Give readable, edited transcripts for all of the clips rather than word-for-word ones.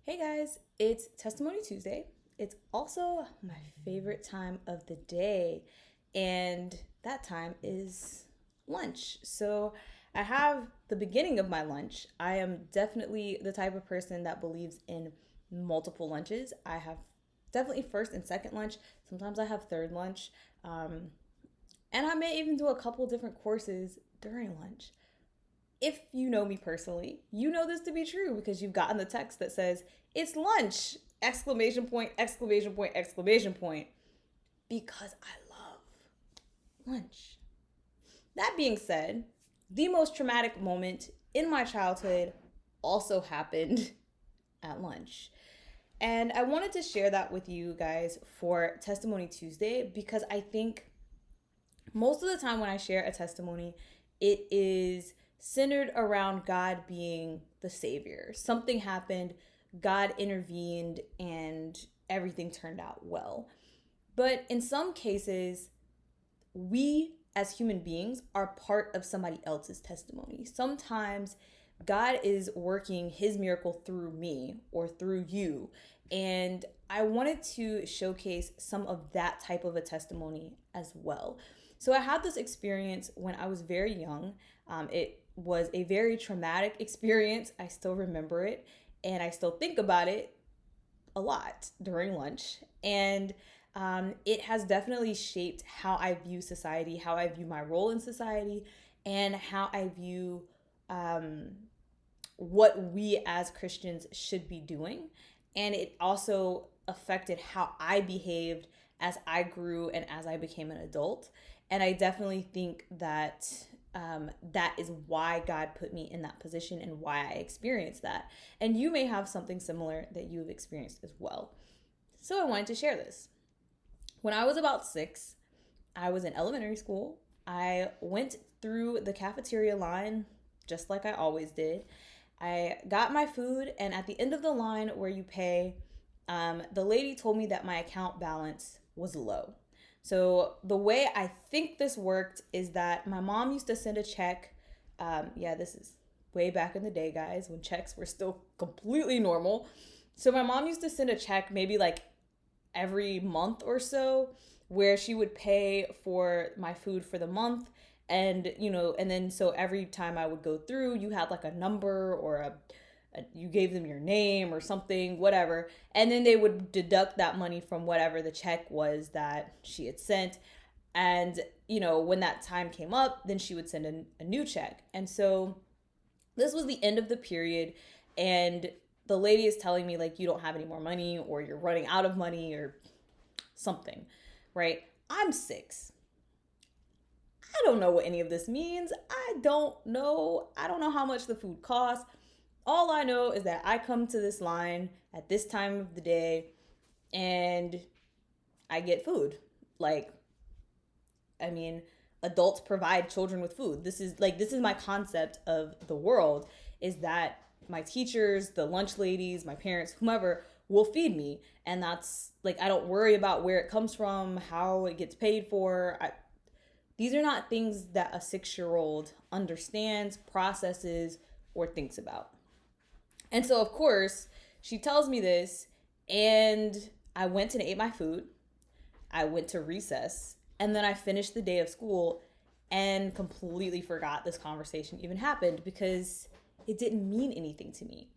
Hey guys, it's Testimony Tuesday. It's also my favorite time of the day, and that time is lunch. So I have the beginning of my lunch. I am definitely the type of person that believes in multiple lunches. I have definitely first and second lunch. Sometimes I have third lunch. Um, and I may even do a couple different courses during lunch. If you know me personally, you know this to be true because you've gotten the text that says, it's lunch! Exclamation point, exclamation point, exclamation point. Because I love lunch. That being said, the most traumatic moment in my childhood also happened at lunch. And I wanted to share that with you guys for Testimony Tuesday because I think most of the time when I share a testimony, it is centered around God being the Savior. Something happened, God intervened, and everything turned out well. But in some cases, we as human beings are part of somebody else's testimony. Sometimes God is working his miracle through me or through you. And I wanted to showcase some of that type of a testimony as well. So I had this experience when I was very young. It was a very traumatic experience. I still remember it and I still think about it a lot during lunch. And it has definitely shaped how I view society, how I view my role in society, and how I view um, what we as Christians should be doing. And it also affected how I behaved as I grew and as I became an adult. And I definitely think that that is why God put me in that position and why I experienced that. And you may have something similar that you have experienced as well. So I wanted to share this. When I was about 6, I was in elementary school. I went through the cafeteria line just like I always did. I got my food, and at the end of the line where you pay, the lady told me that my account balance was low. So the way I think this worked is that my mom used to send a check. Yeah, this is way back in the day, guys, when checks were still completely normal. So my mom used to send a check maybe like every month or so where she would pay for my food for the month. And and then so every time I would go through, you had like a number or you gave them your name or something, whatever, and then they would deduct that money from whatever the check was that she had sent. And when that time came up, then she would send a new check. And so this was the end of the period, and the lady is telling me like, you don't have any more money, or you're running out of money, or something, right? I'm 6. I don't know what any of this means. I don't know how much the food costs. All I know is that I come to this line at this time of the day and I get food. Like, I mean, adults provide children with food. This is my concept of the world, is that my teachers, the lunch ladies, my parents, whomever will feed me. And that's like, I don't worry about where it comes from, how it gets paid for. These are not things that a 6-year-old understands, processes, or thinks about. And so, of course, she tells me this, and I went and ate my food. I went to recess, and then I finished the day of school and completely forgot this conversation even happened because it didn't mean anything to me.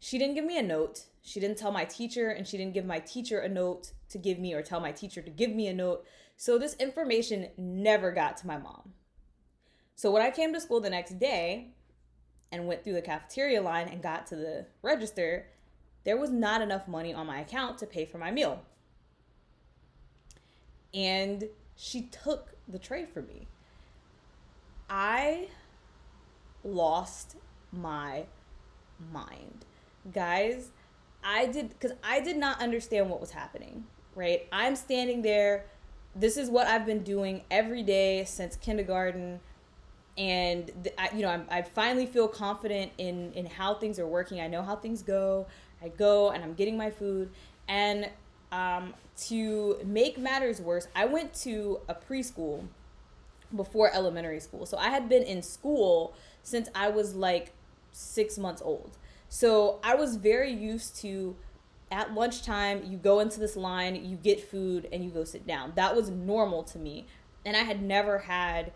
She didn't give me a note. She didn't tell my teacher, and she didn't give my teacher a note to give me, or tell my teacher to give me a note. So this information never got to my mom. So when I came to school the next day and went through the cafeteria line and got to the register, there was not enough money on my account to pay for my meal. And she took the tray from me. I lost my mind. Guys, I did not understand what was happening, right? I'm standing there. This is what I've been doing every day since kindergarten. And I finally feel confident in how things are working. I know how things go. I go and I'm getting my food. And to make matters worse, I went to a preschool before elementary school. So I had been in school since I was like 6 months old. So I was very used to, at lunchtime, you go into this line, you get food, and you go sit down. That was normal to me. And I had never had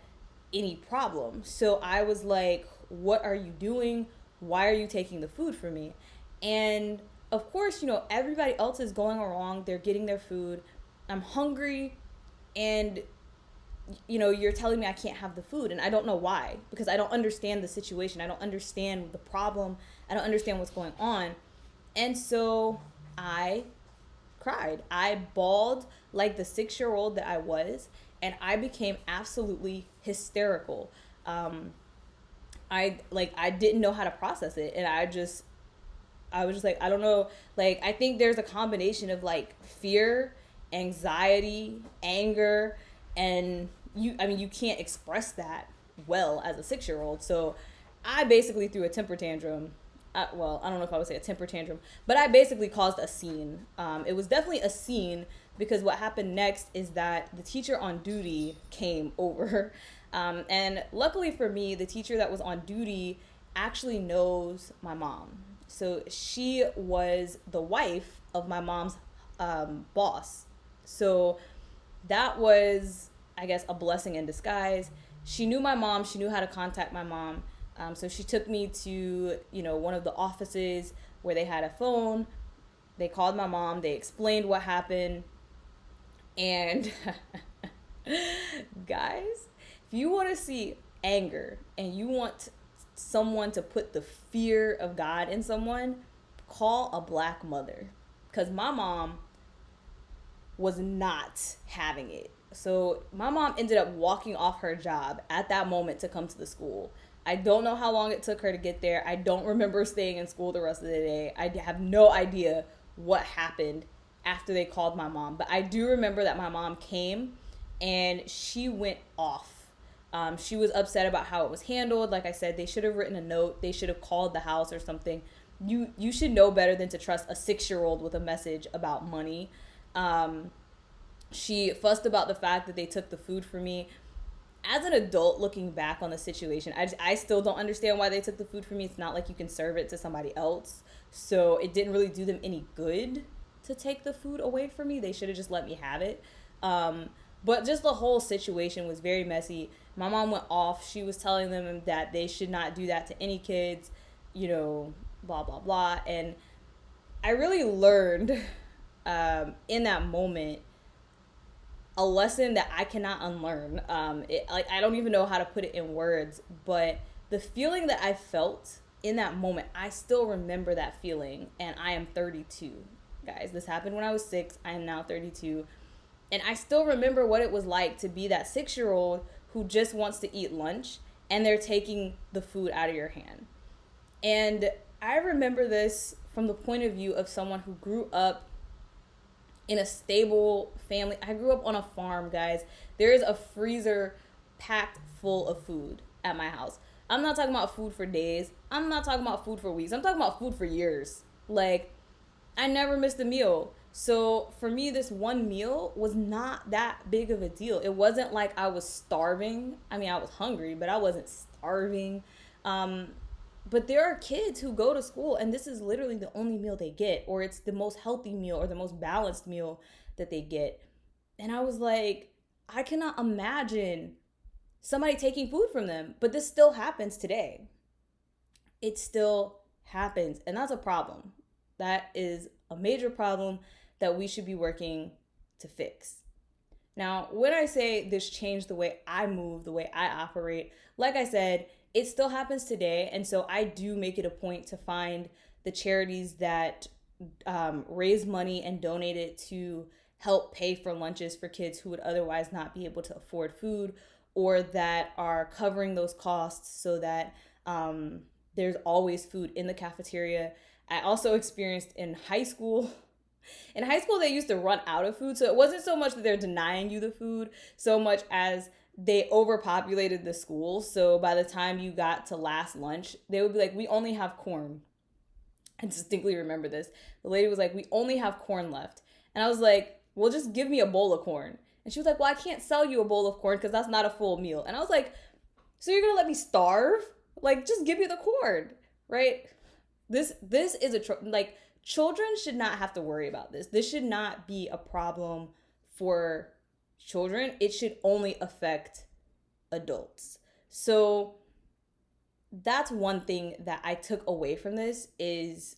any problem. So I was like, what are you doing? Why are you taking the food from me? And of course, everybody else is going along. They're getting their food. I'm hungry. And you're telling me I can't have the food, and I don't know why, because I don't understand the situation. I don't understand the problem. I don't understand what's going on. And so I cried. I bawled like the 6-year old that I was, and I became absolutely hysterical. I didn't know how to process it, and I was just like, I don't know. Like, I think there's a combination of like fear, anxiety, anger, and you can't express that well as a 6-year old. So I basically threw a temper tantrum. Well, I don't know if I would say a temper tantrum, but I basically caused a scene. It was definitely a scene, because what happened next is that the teacher on duty came over. And luckily for me, the teacher that was on duty actually knows my mom. So she was the wife of my mom's boss. So that was, I guess, a blessing in disguise. She knew my mom. She knew how to contact my mom. So she took me to, one of the offices where they had a phone. They called my mom. They explained what happened. And guys, if you want to see anger and you want someone to put the fear of God in someone, call a black mother. Because my mom was not having it. So my mom ended up walking off her job at that moment to come to the school. I don't know how long it took her to get there. I don't remember staying in school the rest of the day. I have no idea what happened after they called my mom. But I do remember that my mom came and she went off. She was upset about how it was handled. Like I said, they should have written a note. They should have called the house or something. You should know better than to trust a 6-year-old with a message about money. She fussed about the fact that they took the food from me. As an adult looking back on the situation, I still don't understand why they took the food from me. It's not like you can serve it to somebody else. So it didn't really do them any good to take the food away from me. They should have just let me have it. But just the whole situation was very messy. My mom went off. She was telling them that they should not do that to any kids, blah, blah, blah. And I really learned in that moment a lesson that I cannot unlearn. I don't even know how to put it in words, but the feeling that I felt in that moment, I still remember that feeling, and I am 32. Guys, this happened when I was 6. I am now 32. And I still remember what it was like to be that 6-year-old who just wants to eat lunch, and they're taking the food out of your hand. And I remember this from the point of view of someone who grew up in a stable family. I grew up on a farm, guys. There is a freezer packed full of food at my house. I'm not talking about food for days. I'm not talking about food for weeks. I'm talking about food for years. Like, I never missed a meal. So for me, this one meal was not that big of a deal. It wasn't like I was starving. I mean, I was hungry, but I wasn't starving. But there are kids who go to school and this is literally the only meal they get, or it's the most healthy meal or the most balanced meal that they get. And I was like, I cannot imagine somebody taking food from them, but this still happens today. It still happens, and that's a problem. That is a major problem that we should be working to fix. Now, when I say this changed the way I move, the way I operate, like I said, it still happens today. And so I do make it a point to find the charities that raise money and donate it to help pay for lunches for kids who would otherwise not be able to afford food, or that are covering those costs so that there's always food in the cafeteria. I also experienced in high school they used to run out of food. So it wasn't so much that they're denying you the food, so much as they overpopulated the school. So by the time you got to last lunch, they would be like, we only have corn. I distinctly remember this. The lady was like, we only have corn left. And I was like, well, just give me a bowl of corn. And she was like, well, I can't sell you a bowl of corn because that's not a full meal. And I was like, so you're going to let me starve? Like, just give me the corn, right? This is like, children should not have to worry about this. This should not be a problem for children. It should only affect adults. So that's one thing that I took away from this is,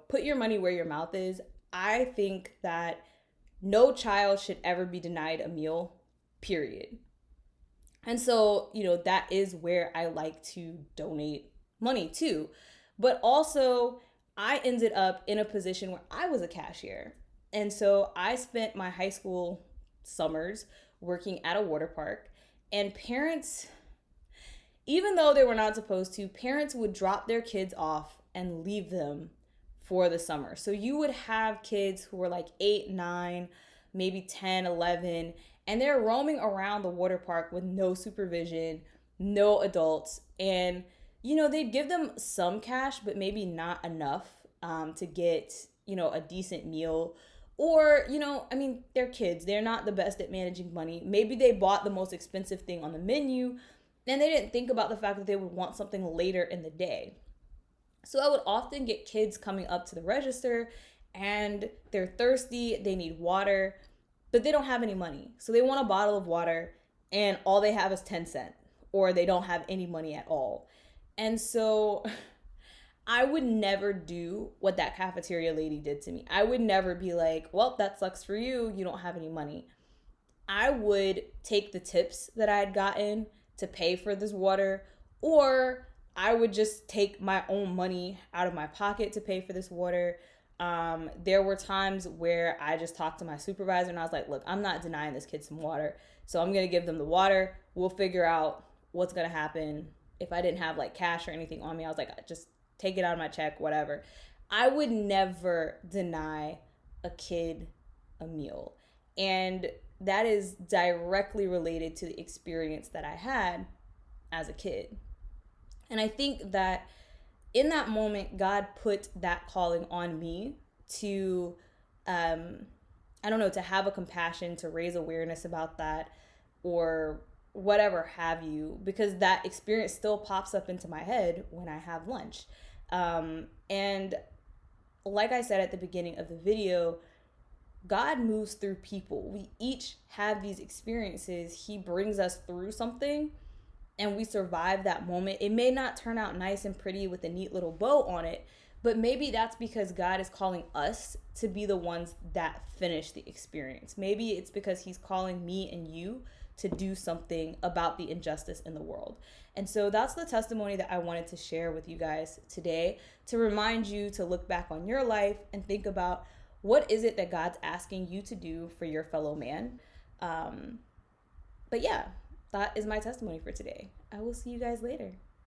put your money where your mouth is. I think that no child should ever be denied a meal, period. And so, that is where I like to donate money to. But also, I ended up in a position where I was a cashier. And so I spent my high school summers working at a water park. And parents, even though they were not supposed to, parents would drop their kids off and leave them for the summer. So you would have kids who were like 8, 9, maybe 10, 11, and they're roaming around the water park with no supervision, no adults. And, they'd give them some cash, but maybe not enough to get, a decent meal. Or, they're kids. They're not the best at managing money. Maybe they bought the most expensive thing on the menu and they didn't think about the fact that they would want something later in the day. So I would often get kids coming up to the register and they're thirsty, they need water, but they don't have any money. So they want a bottle of water and all they have is 10 cents, or they don't have any money at all. And so I would never do what that cafeteria lady did to me. I would never be like, well, that sucks for you. You don't have any money. I would take the tips that I had gotten to pay for this water, or I would just take my own money out of my pocket to pay for this water. There were times where I just talked to my supervisor and I was like, look, I'm not denying this kid some water. So I'm going to give them the water. We'll figure out what's going to happen. If I didn't have like cash or anything on me, I was like, just take it out of my check, whatever. I would never deny a kid a meal. And that is directly related to the experience that I had as a kid. And I think that in that moment, God put that calling on me to, to have a compassion, to raise awareness about that, or whatever have you, because that experience still pops up into my head when I have lunch. And like I said at the beginning of the video, God moves through people. We each have these experiences. He brings us through something and we survive that moment. It may not turn out nice and pretty with a neat little bow on it, but maybe that's because God is calling us to be the ones that finish the experience. Maybe it's because he's calling me and you to do something about the injustice in the world. And so that's the testimony that I wanted to share with you guys today, to remind you to look back on your life and think about, what is it that God's asking you to do for your fellow man? But yeah, that is my testimony for today. I will see you guys later.